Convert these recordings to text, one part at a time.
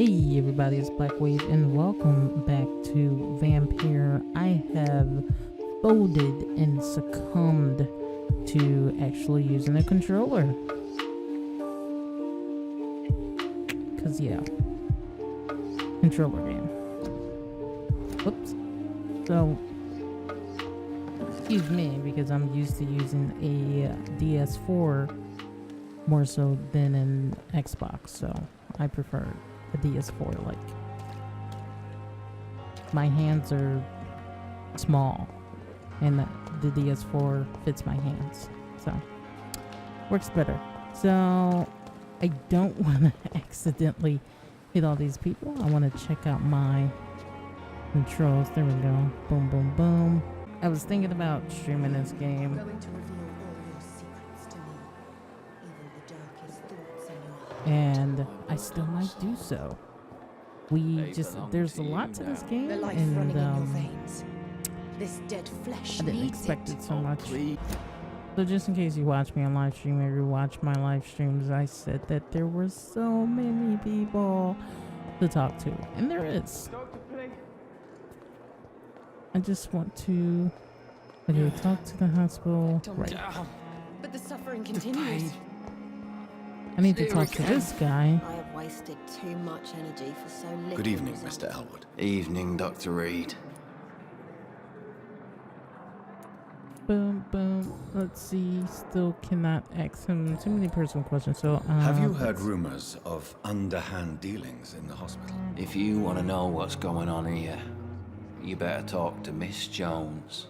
Hey everybody, it's Blackwave and welcome back to Vampyr. I have folded and succumbed to actually using a controller. Cause yeah, controller game. Whoops. So, excuse me, because I'm used to using a DS4 more so than an Xbox, so I prefer a DS4. Like, my hands are small and the DS4 fits my hands, so works better. So I don't want to accidentally hit all these people. I want to check out my controls. There we go. Boom, boom, boom. I was thinking about streaming this game. And I still might do so. There's a lot to this game, and this dead flesh I didn't expect it so much. So just in case you watch me on live stream or you watch my live streams, I said that there were so many people to talk to, and there is. I just want to talk to the hospital. Right. But the suffering continues. I need to talk to this guy. I have wasted too much energy for so little. Good evening, result. Mr. Elwood. Evening, Dr. Reed. Boom, boom. Let's see. Still cannot ask him too many personal questions. So, have you heard rumors of underhand dealings in the hospital? If you want to know what's going on here, you better talk to Miss Jones.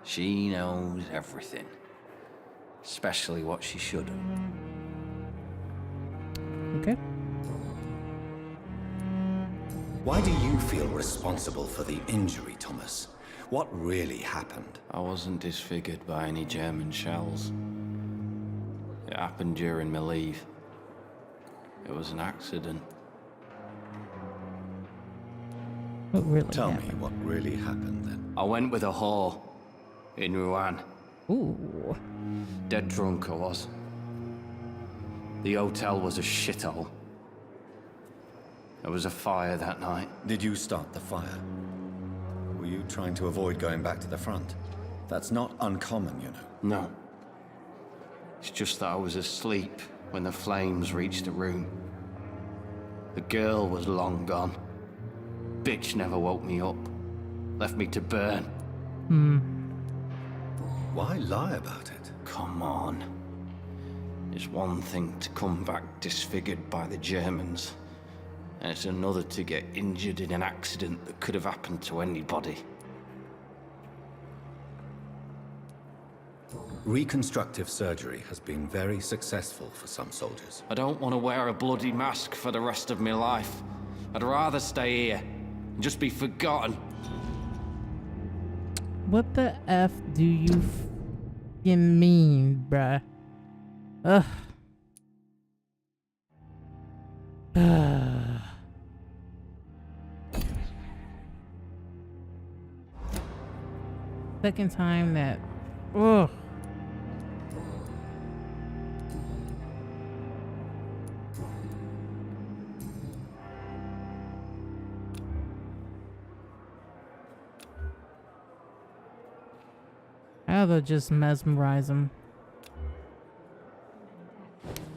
She knows everything, especially what she shouldn't. Okay. Why do you feel responsible for the injury, Thomas? What really happened? I wasn't disfigured by any German shells. It happened during my leave. It was an accident. What really Tell happened? me what really happened then. I went with a whore in Rouen. Ooh. Dead drunk I was. The hotel was a shithole. There was a fire that night. Did you start the fire? Were you trying to avoid going back to the front? That's not uncommon, you know. No. It's just that I was asleep when the flames reached the room. The girl was long gone. Bitch never woke me up. Left me to burn. Why lie about it? Come on. It's one thing to come back disfigured by the Germans, and it's another to get injured in an accident that could have happened to anybody. Reconstructive surgery has been very successful for some soldiers. I don't want to wear a bloody mask for the rest of my life. I'd rather stay here and just be forgotten. What the F do you f***ing mean, bruh? Ugh. Second time that. Ugh. How to just mesmerize him.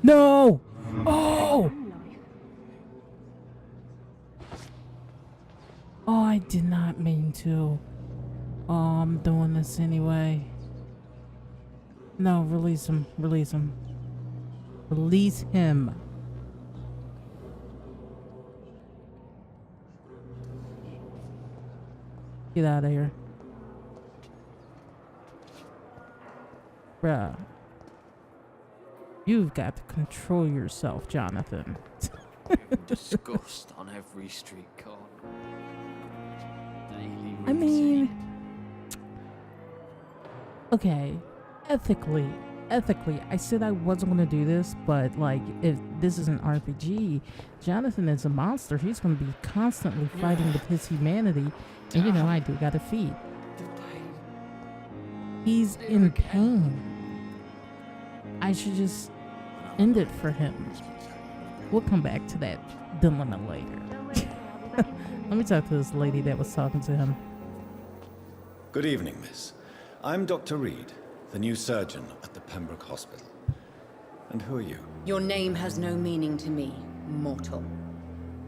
No! Oh! Oh, I did not mean to. Oh, I'm doing this anyway. No, release him. Release him. Release him. Get out of here. Bruh. You've got to control yourself, Jonathan. Disgust on every street corner. I mean, okay, ethically, I said I wasn't going to do this, but like, if this is an RPG, Jonathan is a monster. He's going to be constantly fighting with his humanity, and you know, I do got to feed. He's in pain. I should just end it for him. We'll come back to that dilemma later. Let me talk to this lady that was talking to him. Good evening, miss. I'm Dr. Reed, the new surgeon at the Pembroke Hospital. And who are you? Your name has no meaning to me, mortal.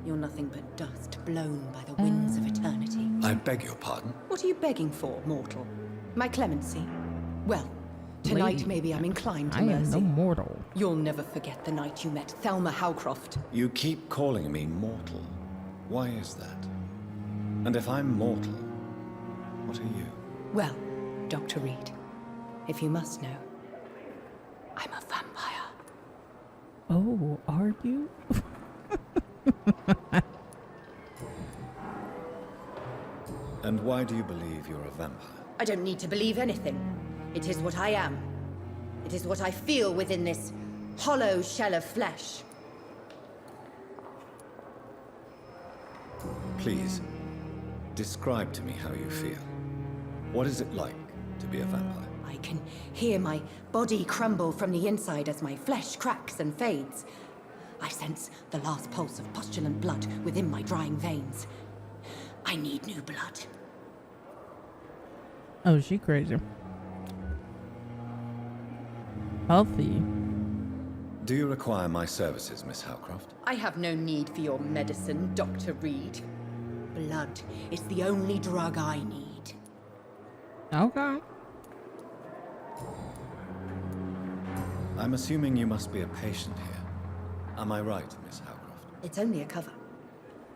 You're nothing but dust blown by the winds of eternity. I beg your pardon? What are you begging for, mortal? My clemency? Well, tonight Lady, maybe I'm inclined to I am mercy. no mortal. You'll never forget the night you met Thelma Howcroft. You keep calling me mortal. Why is that? And if I'm mortal, what are you? Well, Dr. Reed, if you must know, I'm a vampire. Oh, are you? And why do you believe you're a vampire? I don't need to believe anything. It is what I am. It is what I feel within this hollow shell of flesh. Please, describe to me how you feel. What is it like to be a vampire? I can hear my body crumble from the inside as my flesh cracks and fades. I sense the last pulse of postulant blood within my drying veins. I need new blood. Oh, she crazy. Healthy. Do you require my services, Miss Howcroft? I have no need for your medicine, Dr. Reed. Blood is the only drug I need. Okay. I'm assuming you must be a patient here. Am I right, Miss Howcroft? It's only a cover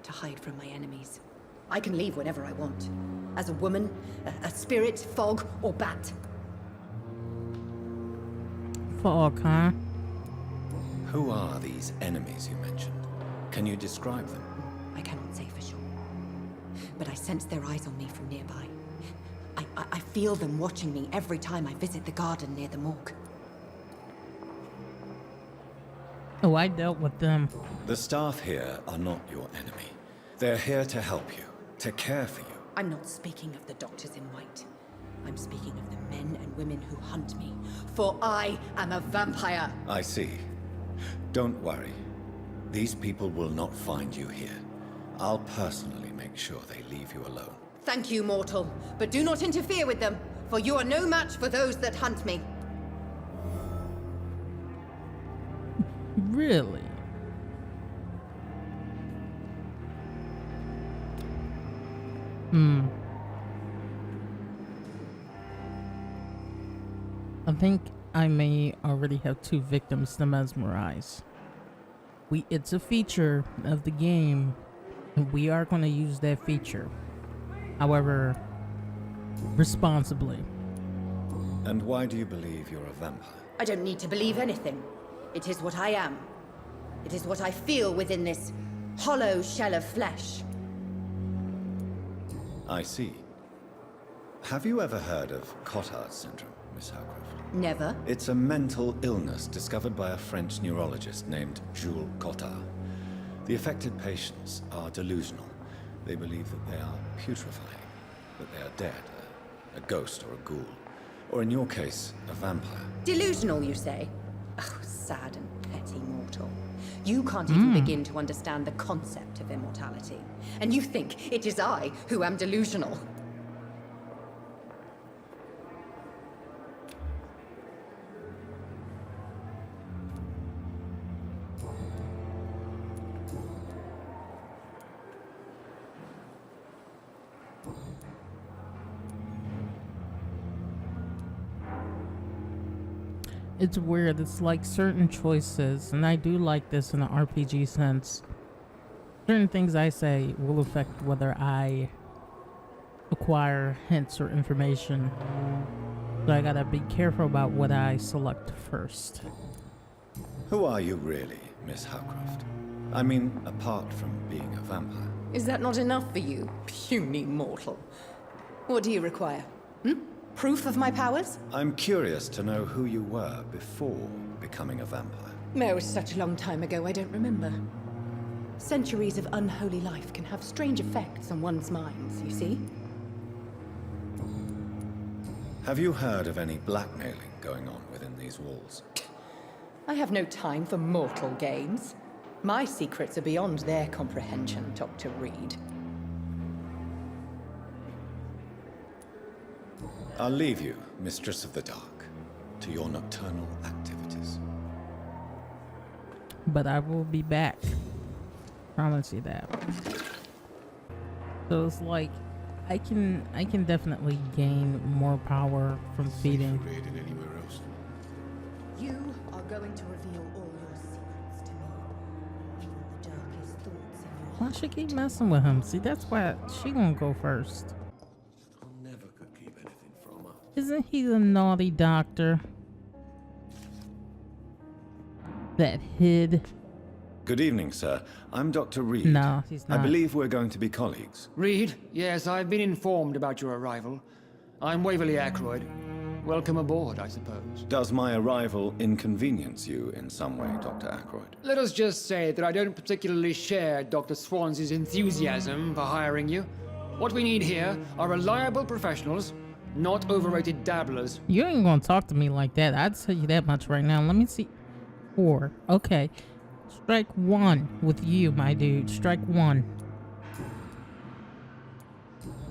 to hide from my enemies. I can leave whenever I want. As a woman, a spirit, fog, or bat. Fog, huh? Who are these enemies you mentioned? Can you describe them? I cannot say for sure. But I sense their eyes on me from nearby. I feel them watching me every time I visit the garden near the morgue. Oh, I dealt with them. The staff here are not your enemy. They're here to help you, to care for you. I'm not speaking of the doctors in white. I'm speaking of the men and women who hunt me. For I am a vampire. I see. Don't worry. These people will not find you here. I'll personally make sure they leave you alone. Thank you, mortal. But do not interfere with them, for you are no match for those that hunt me. Really? I think I may already have 2 victims to mesmerize. It's a feature of the game, and we are going to use that feature. However, responsibly. And why do you believe you're a vampire? I don't need to believe anything. It is what I am. It is what I feel within this hollow shell of flesh. I see. Have you ever heard of Cotard syndrome, Miss Howcroft? Never. It's a mental illness discovered by a French neurologist named Jules Cotard. The affected patients are delusional. They believe that they are putrefying, that they are dead, a ghost or a ghoul, or in your case, a vampire. Delusional, you say? Oh, sad and petty mortal. You can't even begin to understand the concept of immortality. And you think it is I who am delusional. It's weird. It's like certain choices, and I do like this in an RPG sense. Certain things I say will affect whether I acquire hints or information. So I gotta be careful about what I select first. Who are you really, Miss Howcroft? I mean, apart from being a vampire. Is that not enough for you, puny mortal? What do you require? Proof of my powers? I'm curious to know who you were before becoming a vampire. No, it's such a long time ago, I don't remember. Centuries of unholy life can have strange effects on one's minds, you see? Have you heard of any blackmailing going on within these walls? I have no time for mortal games. My secrets are beyond their comprehension, Dr. Reed. I'll leave you, Mistress of the Dark, to your nocturnal activities. But I will be back. Promise you that. So it's like I can definitely gain more power from feeding. You are going to reveal all your secrets to me. Even the darkest thoughts of your Why she keep messing with him? See, that's why she gonna go first. Never could keep anything from her. Isn't he the naughty doctor that hid? Good evening, sir. I'm Dr. Reed. No, he's I not. believe we're going to be colleagues. Reed, yes, I've been informed about your arrival. I'm Waverly Ackroyd. Welcome aboard, I suppose. Does my arrival inconvenience you in some way, Dr. Ackroyd? Let us just say that I don't particularly share Dr. Swans's enthusiasm for hiring you. What we need here are reliable professionals, not overrated dabblers. You ain't gonna talk to me like that. I'd tell you that much right now. Let me see. 4. Okay. Strike 1 with you, my dude. Strike 1.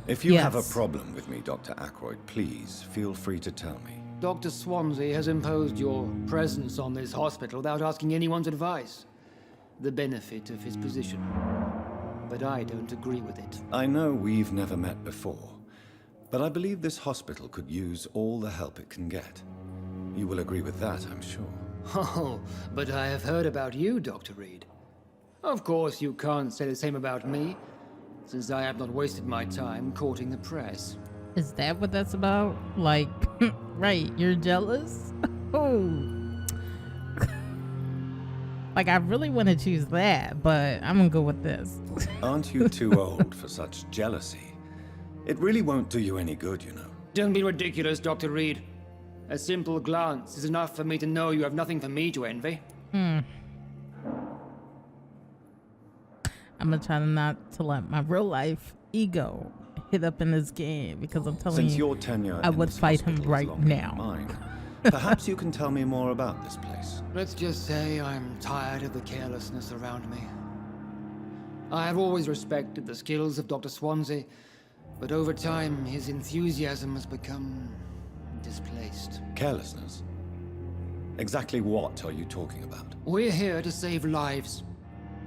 If you have a Yes. problem with me, Dr. Ackroyd, please feel free to tell me. Dr. Swansea has imposed your presence on this hospital without asking anyone's advice. The benefit of his position. But I don't agree with it. I know we've never met before, but I believe this hospital could use all the help it can get. You will agree with that, I'm sure. Oh, but I have heard about you, Dr. Reed. Of course, you can't say the same about me, since I have not wasted my time courting the press. Is that what that's about? Like, right, you're jealous? Oh. Like, I really want to choose that, but I'm gonna go with this. Aren't you too old for such jealousy? It really won't do you any good, you know. Don't be ridiculous, Dr. Reed. A simple glance is enough for me to know you have nothing for me to envy. I'm gonna try not to let my real life ego hit up in this game, because I'm telling Since you, your tenure I in would this fight him hospital is right longer than now. Mine, perhaps you can tell me more about this place. Let's just say I'm tired of the carelessness around me. I have always respected the skills of Dr. Swansea, but over time his enthusiasm has become displaced. Carelessness? Exactly what are you talking about? We're here to save lives.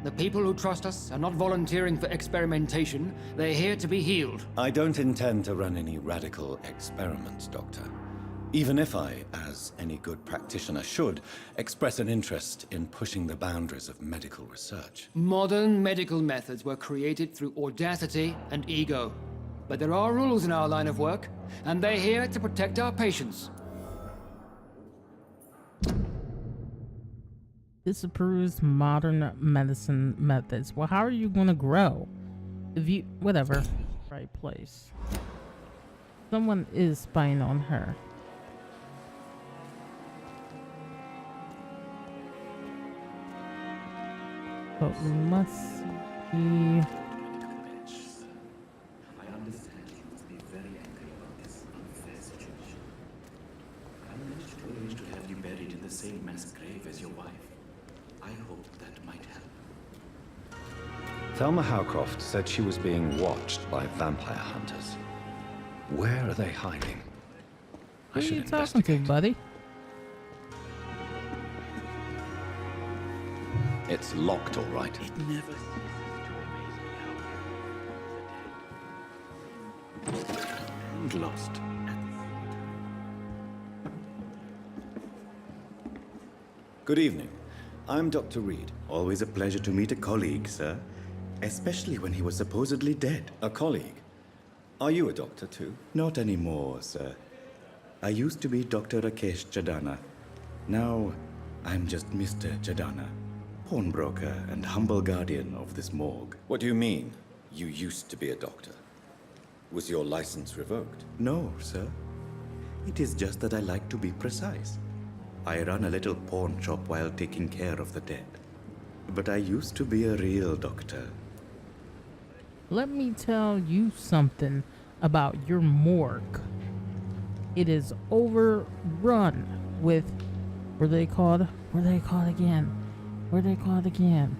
The people who trust us are not volunteering for experimentation. They're here to be healed. I don't intend to run any radical experiments, Doctor. Even if I, as any good practitioner should, express an interest in pushing the boundaries of medical research. Modern medical methods were created through audacity and ego. But there are rules in our line of work, and they're here to protect our patients. Disapproves modern medicine methods. Well, how are you gonna grow if you whatever? Right place. Someone is spying on her. But we must be. I understand you must be very angry about this unfair situation. I managed to arrange to have you buried in the same mass grave as your wife. I hope that might help. Thelma Howcroft said she was being watched by vampire hunters. Where are they hiding? Who are you talking to, buddy? It's locked, all right. It never ceases to amaze me how the dead and lost at the same time. Good evening. I'm Dr. Reed. Always a pleasure to meet a colleague, sir. Especially when he was supposedly dead. A colleague. Are you a doctor too? Not anymore, sir. I used to be Dr. Rakesh Chadana. Now, I'm just Mr. Chadana, pawnbroker and humble guardian of this morgue. What do you mean, you used to be a doctor? Was your license revoked? No, sir. It is just that I like to be precise. I run a little pawn shop while taking care of the dead. But I used to be a real doctor. Let me tell you something about your morgue. It is overrun with, what are they called? What are they called again? What are they called again?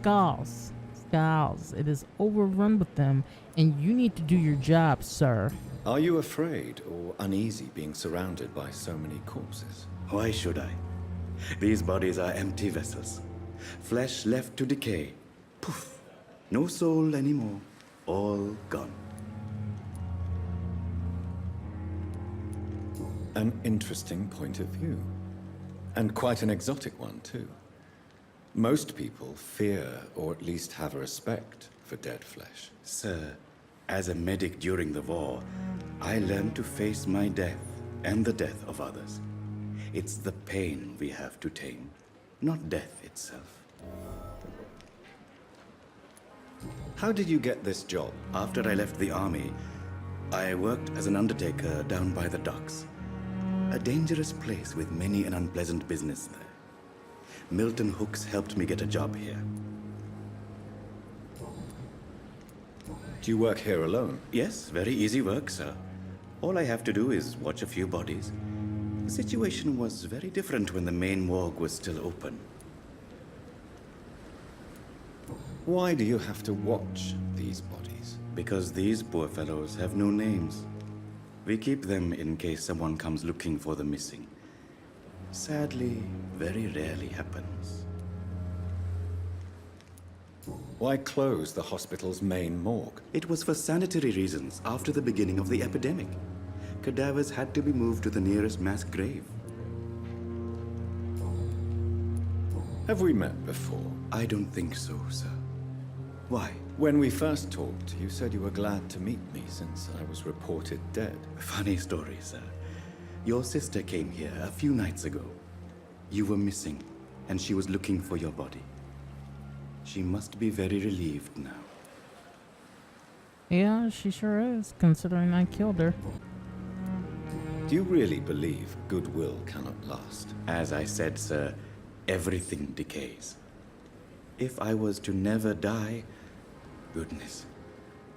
Skulls. Skulls. It is overrun with them, and you need to do your job, sir. Are you afraid or uneasy being surrounded by so many corpses? Why should I? These bodies are empty vessels. Flesh left to decay. Poof. No soul anymore. All gone. An interesting point of view. And quite an exotic one, too. Most people fear, or at least have a respect, for dead flesh. Sir, as a medic during the war, I learned to face my death and the death of others. It's the pain we have to tame, not death itself. How did you get this job? After I left the army, I worked as an undertaker down by the docks. A dangerous place with many an unpleasant business there. Milton Hooks helped me get a job here. Do you work here alone? Yes, very easy work, sir. All I have to do is watch a few bodies. The situation was very different when the main morgue was still open. Why do you have to watch these bodies? Because these poor fellows have no names. We keep them in case someone comes looking for the missing. Sadly, very rarely happens. Why close the hospital's main morgue? It was for sanitary reasons after the beginning of the epidemic. Cadavers had to be moved to the nearest mass grave. Have we met before? I don't think so, sir. Why? When we first talked, you said you were glad to meet me since I was reported dead. Funny story, sir. Your sister came here a few nights ago. You were missing, and she was looking for your body. She must be very relieved now. Yeah, she sure is, considering I killed her. Do you really believe goodwill cannot last? As I said, sir, everything decays. If I was to never die, goodness,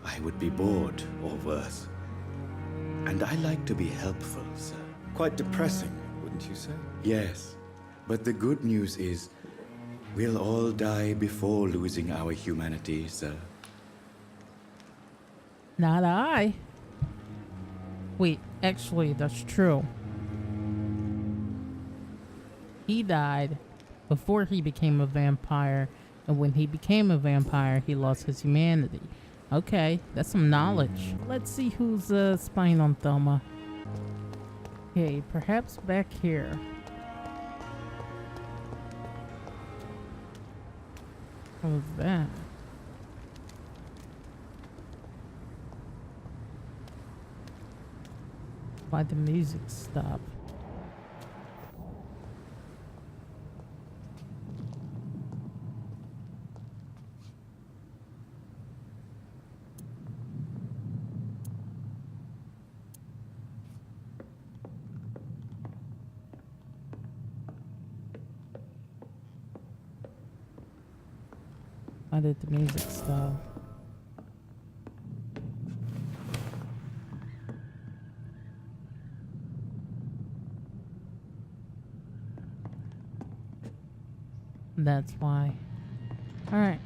I would be bored or worse. And I like to be helpful, sir. Quite depressing, wouldn't you say? Yes, but the good news is we'll all die before losing our humanity, sir. Not I. Wait, actually, that's true. He died before he became a vampire, and when he became a vampire, he lost his humanity. Okay, that's some knowledge. Let's see who's spying on Thelma. Okay, perhaps back here. What was that? Why'd the music stop? Why did the music stop? That's why. Alright.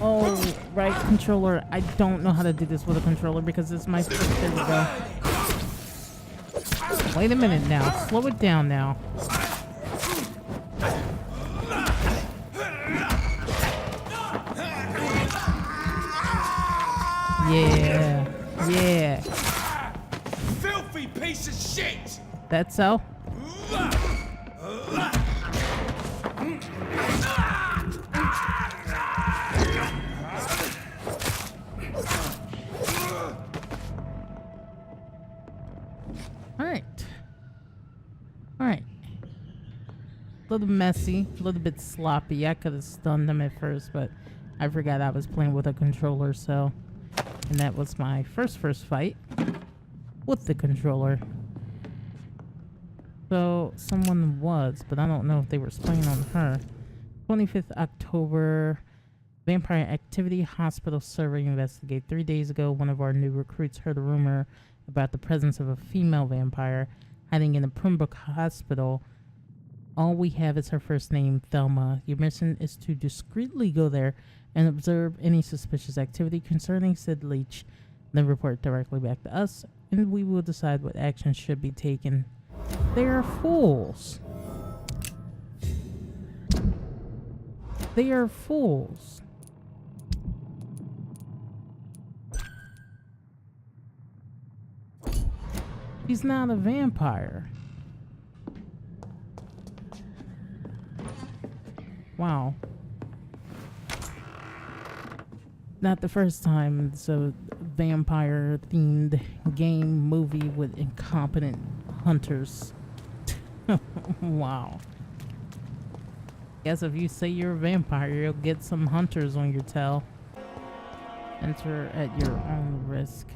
Oh, right, controller. I don't know how to do this with a controller because it's my first. There we go. Wait a minute now. Slow it down now. Yeah. Yeah. Filthy piece of shit! That's so? Alright. Alright. A little messy, a little bit sloppy. I could have stunned him at first, but I forgot I was playing with a controller, so... And that was my first fight with the controller. So, someone was, but I don't know if they were spying on her. 25th October, Vampire Activity Hospital Survey investigate. 3 days ago, one of our new recruits heard a rumor about the presence of a female vampire hiding in a Pembroke hospital. All we have is her first name, Thelma. Your mission is to discreetly go there and observe any suspicious activity concerning Sid Leach, then report directly back to us, and we will decide what action should be taken. They are fools. They are fools. He's not a vampire. Wow. Not the first time it's a vampire themed game movie with incompetent hunters. Wow. Guess if you say you're a vampire, you'll get some hunters on your tail. Enter at your own risk.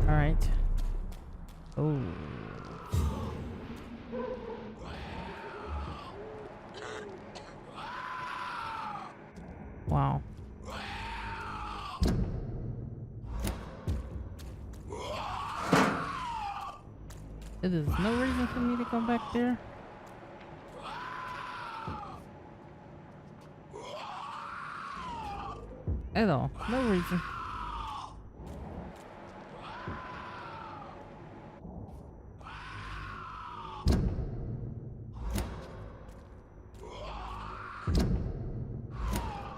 Alright. Oh. Wow. There's no reason for me to go back there. At all. No reason.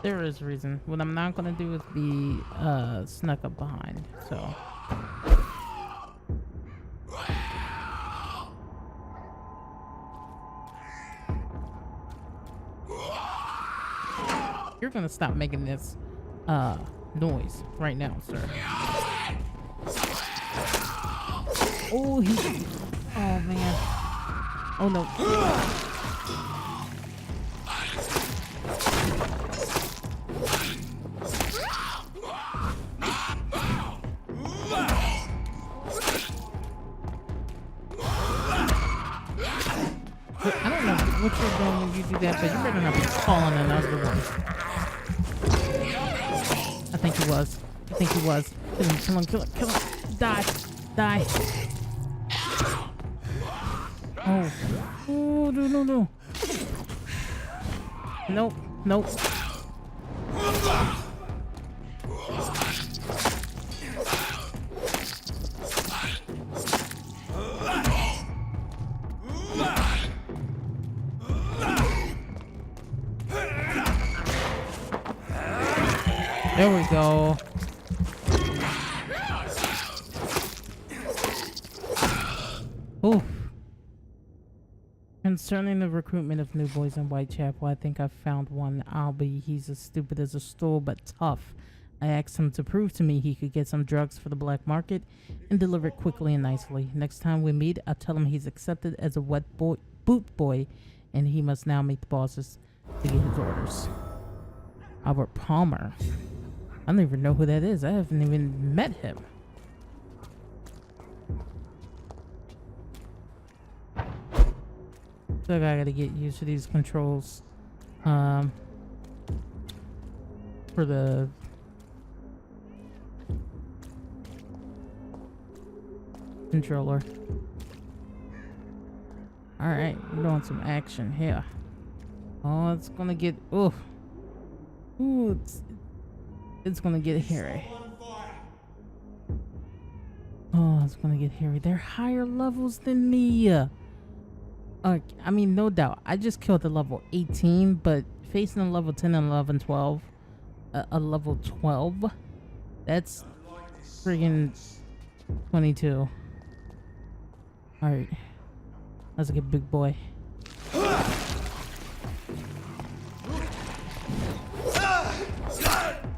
There is reason. What I'm not gonna do is be snuck up behind. So you're gonna stop making this noise right now, sir. Oh, oh man. Oh no. I don't know what you're doing when you do that, but you better not be calling another one. I think he was. I think he was. Kill him, kill him, kill him, kill him. Die. Die. Oh. Oh, no, no, no. Nope. Nope. There we go. Oof. Concerning the recruitment of new boys in Whitechapel, I think I've found one. He's as stupid as a stool, but tough. I asked him to prove to me he could get some drugs for the black market and deliver it quickly and nicely. Next time we meet, I'll tell him he's accepted as a boot boy, and he must now meet the bosses to get his orders. Albert Palmer. I don't even know who that is. I haven't even met him. So I gotta get used to these controls. For the controller. Alright, we're doing some action here. Oh, it's gonna get ooh, it's gonna get hairy. Oh, it's gonna get hairy. They're higher levels than me. I mean, no doubt. I just killed a level 18, but facing a level 10 and 11, 12, a level 12, that's friggin' 22. Alright. Let's get big boy.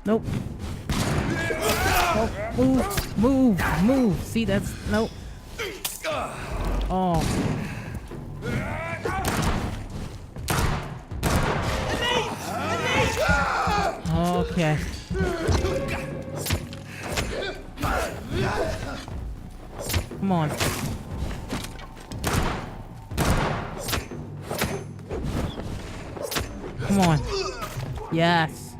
Nope. Oh, move. See, that's nope. Oh. Okay. Come on. Come on. Yes.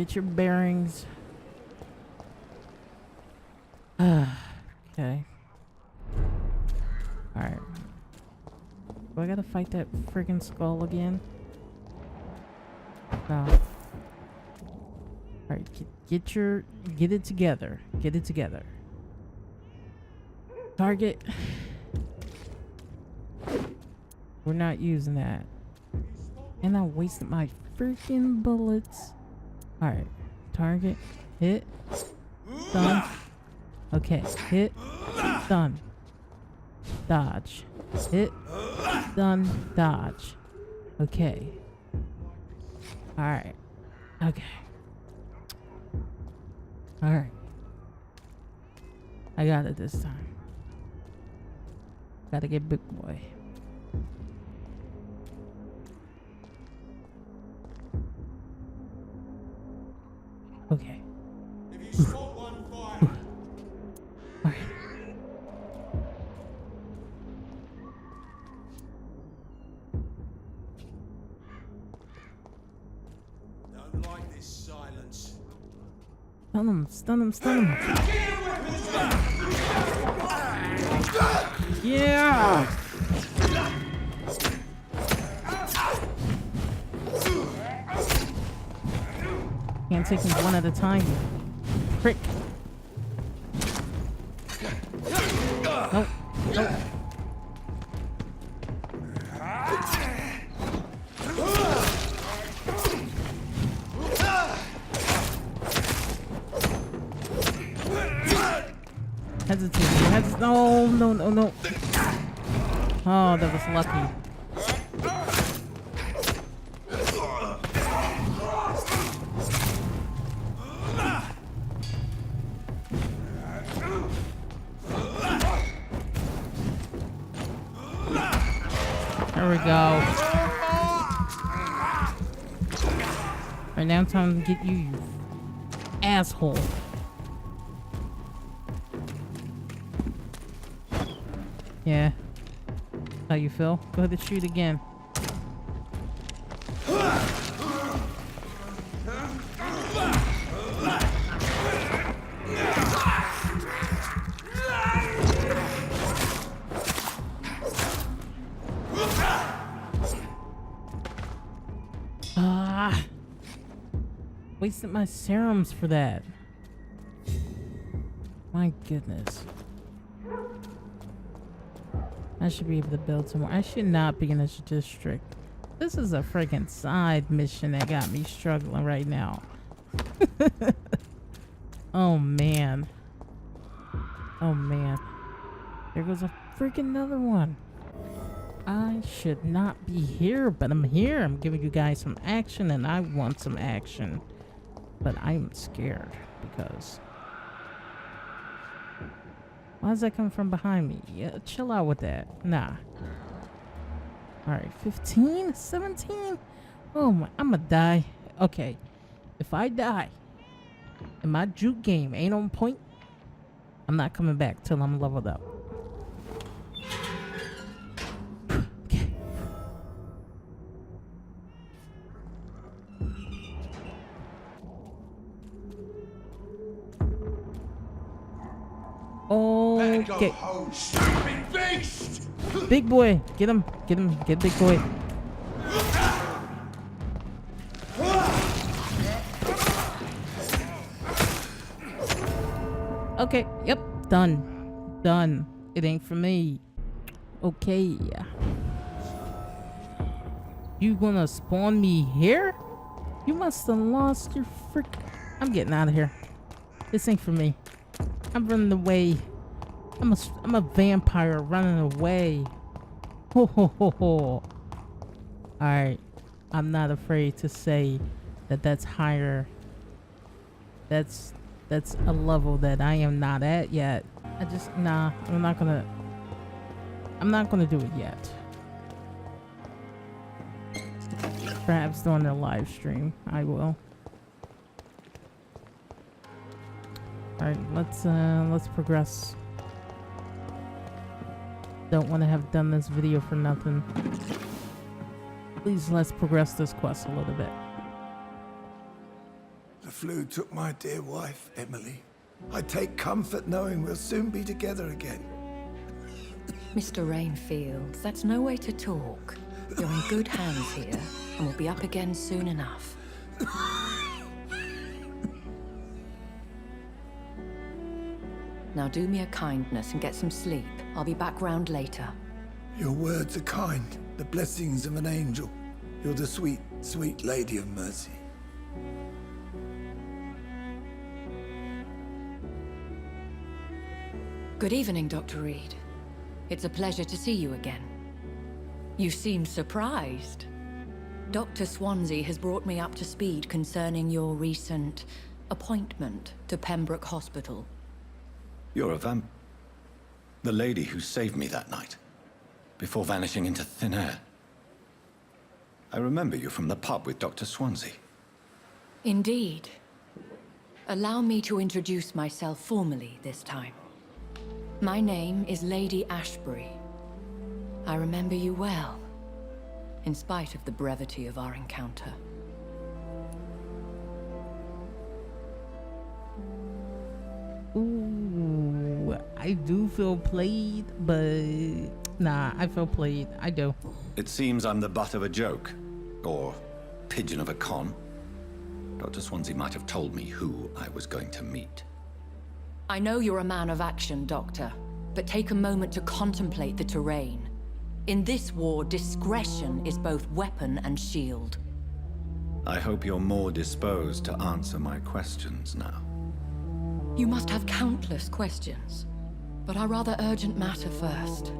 Get your bearings. Okay. Alright. Do I gotta fight that friggin' skull again? No. Alright, get it together. Get it together. Target. We're not using that. And I wasted my freaking bullets. Alright. Target. Hit. Done. Okay. Hit. Done. Dodge. Hit. Done. Dodge. Okay. Alright. Okay. Alright. I got it this time. Gotta get big boy. Okay. If you spot one, fire. Alright. Don't like this silence. Stun him, stun him, stun him. Yeah! Can't take them one at a time. Prick. Nope. Nope. Hesitating. No, no, no, no. Oh, that was lucky. There we go. Right now, time to get you, you asshole. Yeah. How you feel? Go ahead and shoot again. Wasted my serums for that. My goodness. I should be able to build some more. I should not be in this district. This is a freaking side mission that got me struggling right now. Oh man. Oh man. There goes a freaking another one. I should not be here, but I'm here. I'm giving you guys some action, and I want some action. But I'm scared because... Why is that coming from behind me? Yeah, chill out with that. Nah. Alright, 15? 17? Oh my, I'm gonna die. Okay. If I die and my juke game ain't on point, I'm not coming back till I'm leveled up. Okay. Okay. Stupid beast! Big boy, get him, get big boy. Okay, yep, done. It ain't for me. Okay. You gonna spawn me here? You must have lost your frick. I'm getting out of here. This ain't for me. I'm running away. I'm a vampire running away. Ho ho ho ho. Alright. I'm not afraid to say that that's higher. That's a level that I am not at yet. Nah, I'm not gonna do it yet. Perhaps during the live stream, I will. Alright, let's progress. Don't want to have done this video for nothing. Please, let's progress this quest a little bit. The flu took my dear wife, Emily. I take comfort knowing we'll soon be together again. Mr. Rainfield, that's no way to talk. You're in good hands here, and we'll be up again soon enough. Now do me a kindness and get some sleep. I'll be back round later. Your words are kind, the blessings of an angel. You're the sweet, sweet Lady of Mercy. Good evening, Dr. Reed. It's a pleasure to see you again. You seem surprised. Dr. Swansea has brought me up to speed concerning your recent appointment to Pembroke Hospital. You're a the lady who saved me that night, before vanishing into thin air. I remember you from the pub with Dr. Swansea. Indeed. Allow me to introduce myself formally this time. My name is Lady Ashbury. I remember you well, in spite of the brevity of our encounter. Ooh, I do feel played, but nah, I feel played. I do. It seems I'm the butt of a joke, or pigeon of a con. Dr. Swansea might have told me who I was going to meet. I know you're a man of action, Doctor, but take a moment to contemplate the terrain. In this war, discretion is both weapon and shield. I hope you're more disposed to answer my questions now. You must have countless questions, but our rather urgent matter first.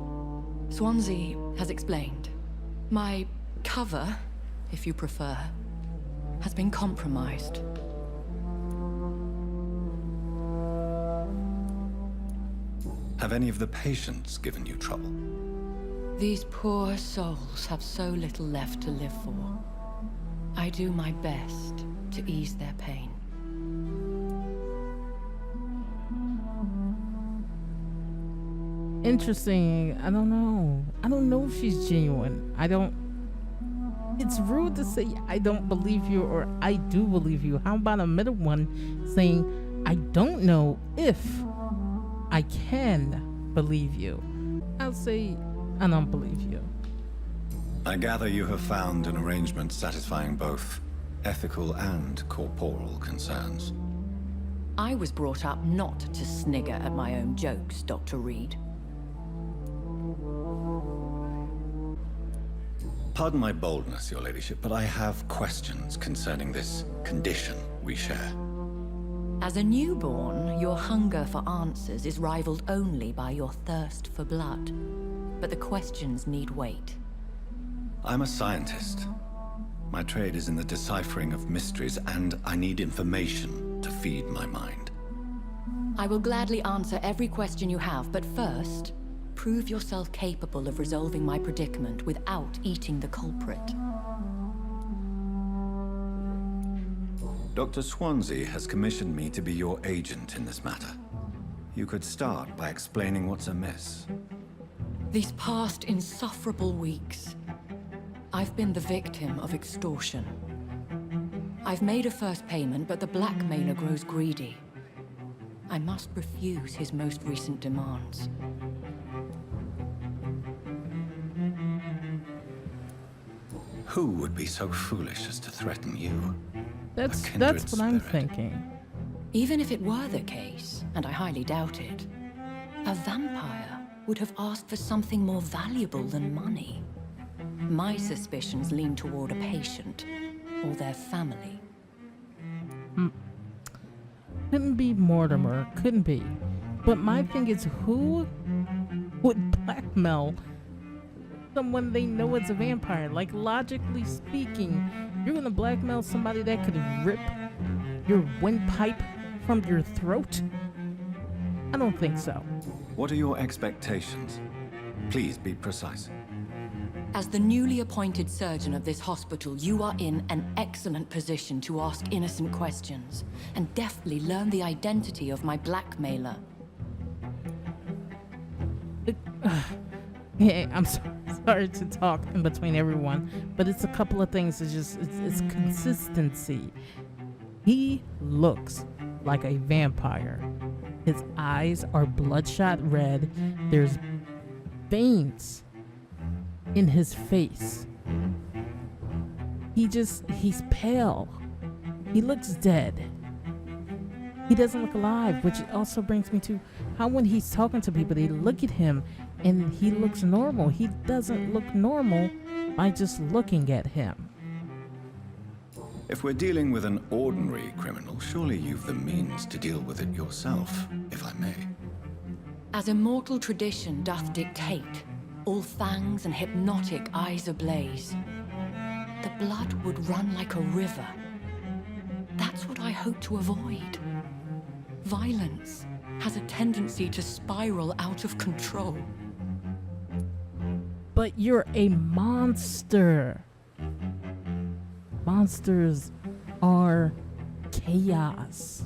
Swansea has explained. My cover, if you prefer, has been compromised. Have any of the patients given you trouble? These poor souls have so little left to live for. I do my best to ease their pain. Interesting. I don't know. I don't know if she's genuine. It's rude to say I don't believe you or I do believe you. How about a middle one saying I don't know if I can believe you? I'll say I don't believe you. I gather you have found an arrangement satisfying both ethical and corporal concerns. I was brought up not to snigger at my own jokes, Dr. Reed. Pardon my boldness, Your Ladyship, but I have questions concerning this condition we share. As a newborn, your hunger for answers is rivaled only by your thirst for blood. But the questions need wait. I'm a scientist. My trade is in the deciphering of mysteries, and I need information to feed my mind. I will gladly answer every question you have, but first, prove yourself capable of resolving my predicament without eating the culprit. Dr. Swansea has commissioned me to be your agent in this matter. You could start by explaining what's amiss. These past insufferable weeks, I've been the victim of extortion. I've made a first payment, but the blackmailer grows greedy. I must refuse his most recent demands. Who would be so foolish as to threaten you? That's kindred what I'm spirit. thinking. Even if it were the case, and I highly doubt it, a vampire would have asked for something more valuable than money. My suspicions lean toward a patient or their family. Couldn't be Mortimer. Couldn't be. But my thing is, who would blackmail someone they know is a vampire? Like, logically speaking, you're gonna blackmail somebody that could rip your windpipe from your throat? I don't think so. What are your expectations? Please be precise. As the newly appointed surgeon of this hospital, you are in an excellent position to ask innocent questions and deftly learn the identity of my blackmailer. Yeah, I'm sorry to talk in between everyone, but it's a couple of things. It's consistency. He looks like a vampire. His eyes are bloodshot red. There's veins in his face. He's pale. He looks dead. He doesn't look alive, which also brings me to how when he's talking to people, they look at him and he looks normal. He doesn't look normal by just looking at him. If we're dealing with an ordinary criminal, surely you've the means to deal with it yourself, if I may. As immortal tradition doth dictate, all fangs and hypnotic eyes ablaze, the blood would run like a river. That's what I hope to avoid. Violence has a tendency to spiral out of control. But you're a monster. Monsters are chaos.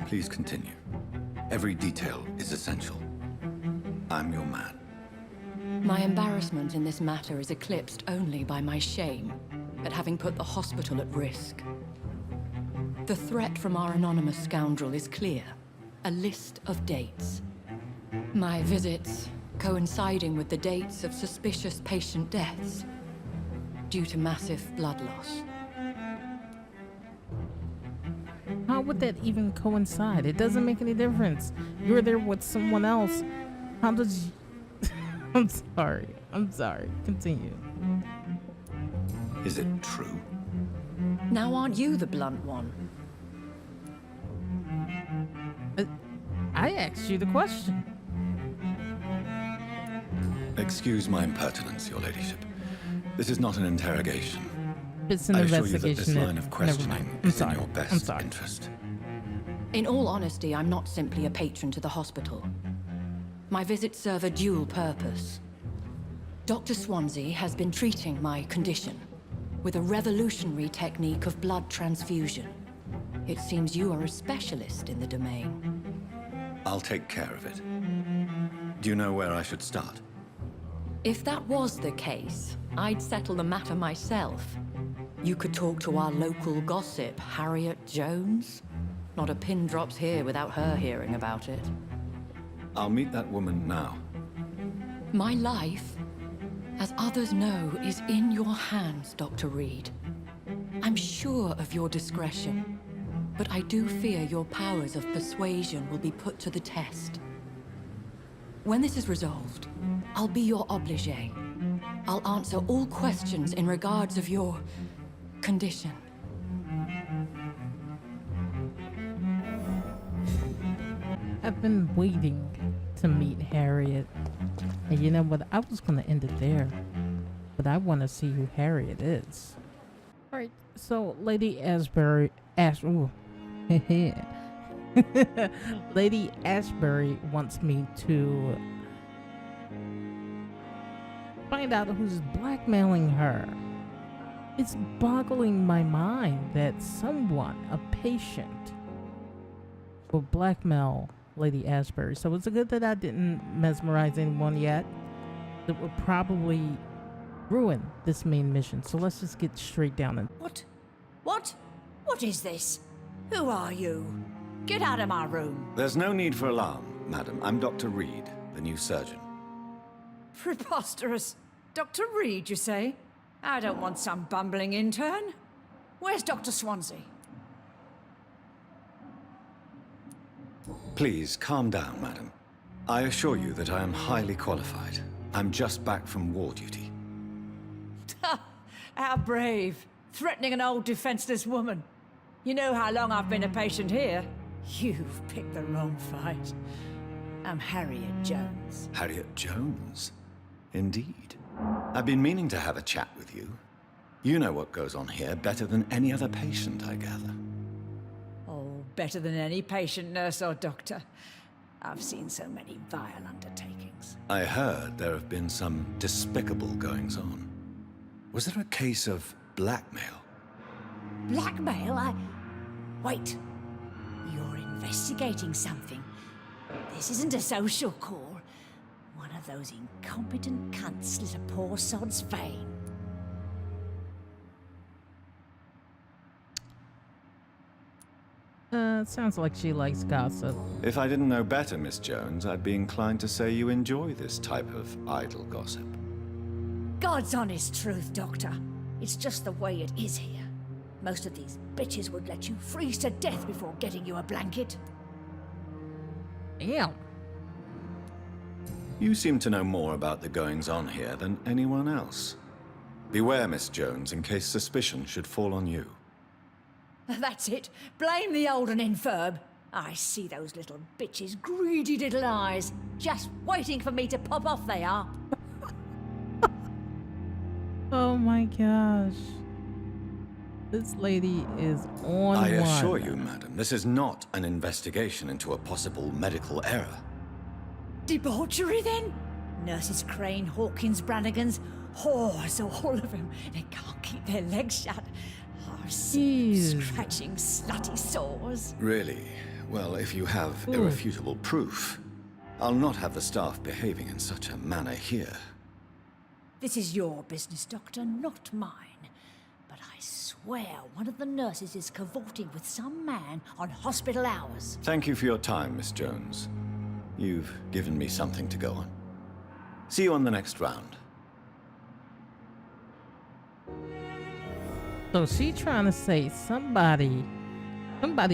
Please continue. Every detail is essential. I'm your man. My embarrassment in this matter is eclipsed only by my shame at having put the hospital at risk. The threat from our anonymous scoundrel is clear. A list of dates. My visits coinciding with the dates of suspicious patient deaths due to massive blood loss. How would that even coincide? It doesn't make any difference. You're there with someone else. How does you... I'm sorry. Continue. Is it true? Now aren't you the blunt one? I asked you the question. Excuse my impertinence, your ladyship. This is not an interrogation. It's an I assure investigation. you that this line of Never questioning mind. is in your best sorry. interest. In all honesty, I'm not simply a patron to the hospital. My visits serve a dual purpose. Dr. Swansea has been treating my condition with a revolutionary technique of blood transfusion. It seems you are a specialist in the domain. I'll take care of it. Do you know where I should start? If that was the case, I'd settle the matter myself. You could talk to our local gossip, Harriet Jones. Not a pin drops here without her hearing about it. I'll meet that woman now. My life, as others know, is in your hands, Dr. Reed. I'm sure of your discretion, but I do fear your powers of persuasion will be put to the test. When this is resolved, I'll be your obligé. I'll answer all questions in regards of your condition. I've been waiting to meet Harriet. And you know what? I was going to end it there. But I want to see who Harriet is. Alright, so Lady Ashbury... Lady Ashbury wants me to find out who's blackmailing her. It's boggling my mind that someone, a patient, will blackmail Lady Ashbury. So it's good that I didn't mesmerize anyone yet. That would probably ruin this main mission. So let's just get straight down and... What? What is this? Who are you? Get out of my room. There's no need for alarm, madam. I'm Dr. Reed, the new surgeon. Preposterous. Dr. Reed, you say? I don't want some bumbling intern. Where's Dr. Swansea? Please, calm down, madam. I assure you that I am highly qualified. I'm just back from war duty. How brave. Threatening an old defenseless woman. You know how long I've been a patient here? You've picked the wrong fight. I'm Harriet Jones. Harriet Jones? Indeed. I've been meaning to have a chat with you. You know what goes on here better than any other patient, I gather. Oh, better than any patient, nurse, or doctor. I've seen so many vile undertakings. I heard there have been some despicable goings-on. Was there a case of blackmail? Blackmail? Wait. You're investigating something. This isn't a social call. One of those incompetent cunts slit a poor sod's vein. Sounds like she likes gossip. If I didn't know better, Miss Jones, I'd be inclined to say you enjoy this type of idle gossip. God's honest truth, Doctor. It's just the way it is here. Most of these bitches would let you freeze to death before getting you a blanket. Damn. You seem to know more about the goings-on here than anyone else. Beware, Miss Jones, in case suspicion should fall on you. That's it. Blame the old and infirm. I see those little bitches' greedy little eyes. Just waiting for me to pop off they are. Oh my gosh. This lady is on I one. assure you, madam, this is not an investigation into a possible medical error. Debauchery, then? Nurses Crane, Hawkins, Brannigans, whores, all of them. They can't keep their legs shut. I've seen them scratching slutty sores. Really? Well, if you have irrefutable proof, I'll not have the staff behaving in such a manner here. This is your business, Doctor, not mine. But I swear one of the nurses is cavorting with some man on hospital hours. Thank you for your time, Miss Jones. You've given me something to go on. See you on the next round. So she trying to say somebody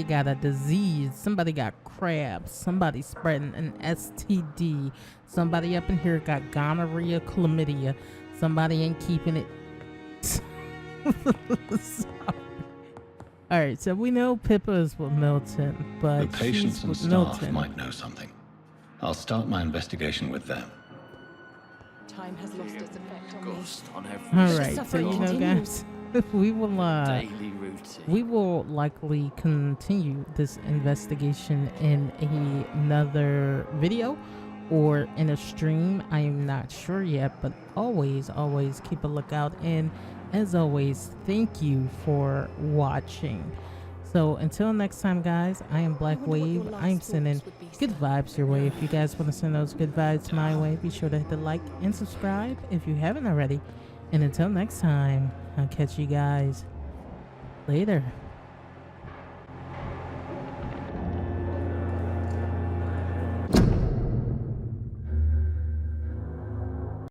got a disease, somebody got crabs, somebody spreading an STD, somebody up in here got gonorrhea, chlamydia, somebody ain't keeping it. Alright, so we know Pippa is with Milton, but The patients she's and with staff Milton. might know something. I'll start my investigation with them. Time has lost its effect on me. Ghost on every Alright, so suffering you know continues. guys, we will daily routine. we will likely continue this investigation in another video or in a stream. I am not sure yet, but always keep a lookout. And as always, thank you for watching. So until next time, guys, I am Black Wave. I'm sending good vibes your way. If you guys want to send those good vibes my way, be sure to hit the like and subscribe if you haven't already. And until next time, I'll catch you guys later.